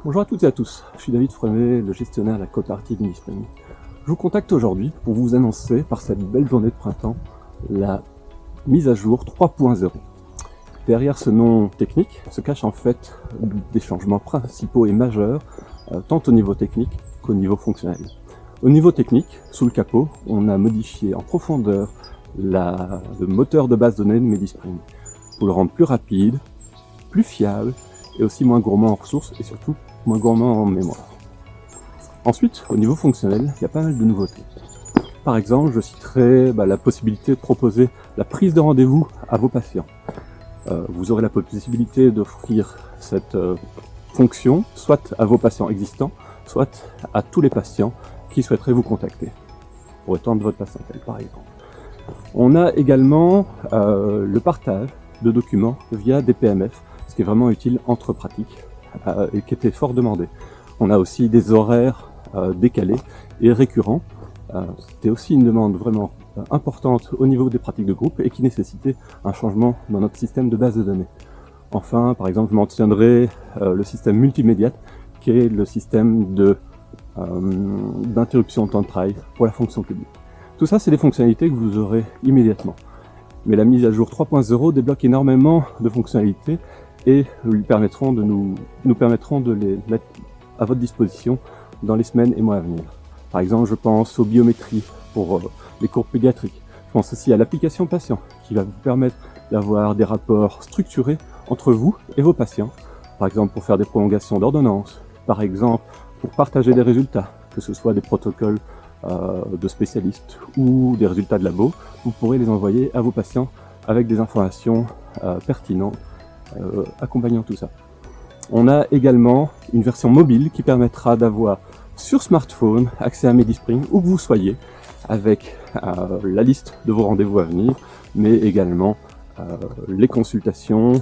Bonjour à toutes et à tous, je suis David Fremet, le gestionnaire de la coopérative Midi-Spring. Je vous contacte aujourd'hui pour vous annoncer, par cette belle journée de printemps, la mise à jour 3.0. Derrière ce nom technique se cachent en fait des changements principaux et majeurs, tant au niveau technique qu'au niveau fonctionnel. Au niveau technique, sous le capot, on a modifié en profondeur le moteur de base de données de Midi-Spring pour le rendre plus rapide, plus fiable et aussi moins gourmand en ressources et surtout moins gourmand en mémoire. Ensuite, au niveau fonctionnel, il y a pas mal de nouveautés. Par exemple, je citerai la possibilité de proposer la prise de rendez-vous à vos patients. Vous aurez la possibilité d'offrir cette fonction soit à vos patients existants, soit à tous les patients qui souhaiteraient vous contacter, pour étendre votre patientèle par exemple. On a également le partage de documents via des PMF, ce qui est vraiment utile entre pratiques et qui était fort demandé. On a aussi des horaires décalés et récurrents. C'était aussi une demande vraiment importante au niveau des pratiques de groupe et qui nécessitait un changement dans notre système de base de données. Enfin, par exemple, je mentionnerai le système multimédia, qui est le système d'interruption de temps de travail pour la fonction publique. Tout ça, c'est des fonctionnalités que vous aurez immédiatement. Mais la mise à jour 3.0 débloque énormément de fonctionnalités et nous permettront de les mettre à votre disposition dans les semaines et mois à venir. Par exemple, je pense aux biométries pour les cours pédiatriques. Je pense aussi à l'application patient qui va vous permettre d'avoir des rapports structurés entre vous et vos patients. Par exemple, pour faire des prolongations d'ordonnances. Par exemple, pour partager des résultats, que ce soit des protocoles de spécialistes ou des résultats de labo. Vous pourrez les envoyer à vos patients avec des informations pertinentes accompagnant tout ça. On a également une version mobile qui permettra d'avoir sur smartphone accès à Midi-Spring où que vous soyez avec la liste de vos rendez-vous à venir, mais également les consultations,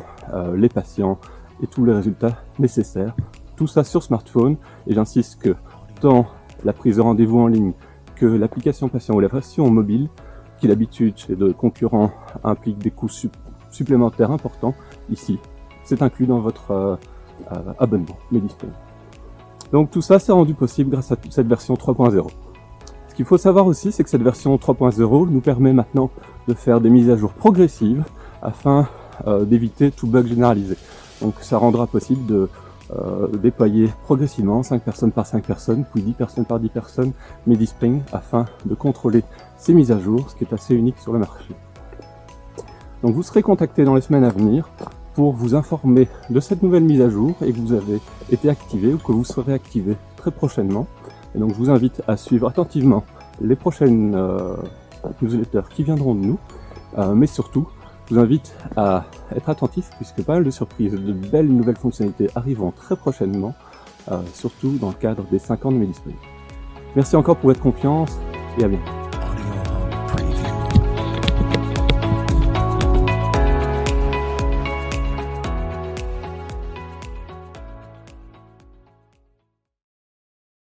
les patients et tous les résultats nécessaires. Tout ça sur smartphone, et j'insiste que tant la prise de rendez-vous en ligne que l'application patient ou la version mobile, qui d'habitude chez de concurrents implique des coûts supplémentaires importants, ici c'est inclus dans votre abonnement Midi-Spring. Donc tout ça c'est rendu possible grâce à cette version 3.0. Ce qu'il faut savoir aussi, c'est que cette version 3.0 nous permet maintenant de faire des mises à jour progressives afin d'éviter tout bug généralisé. Donc ça rendra possible de déployer progressivement 5 personnes par 5 personnes, puis 10 personnes par 10 personnes Midi-Spring afin de contrôler ces mises à jour, ce qui est assez unique sur le marché. Donc vous serez contacté dans les semaines à venir pour vous informer de cette nouvelle mise à jour et que vous avez été activé ou que vous serez activé très prochainement. Et donc je vous invite à suivre attentivement les prochaines newsletters qui viendront de nous, mais surtout je vous invite à être attentif puisque pas mal de surprises, de belles nouvelles fonctionnalités arriveront très prochainement, surtout dans le cadre des 5 ans de Midi-Spring. Merci encore pour votre confiance et à bientôt.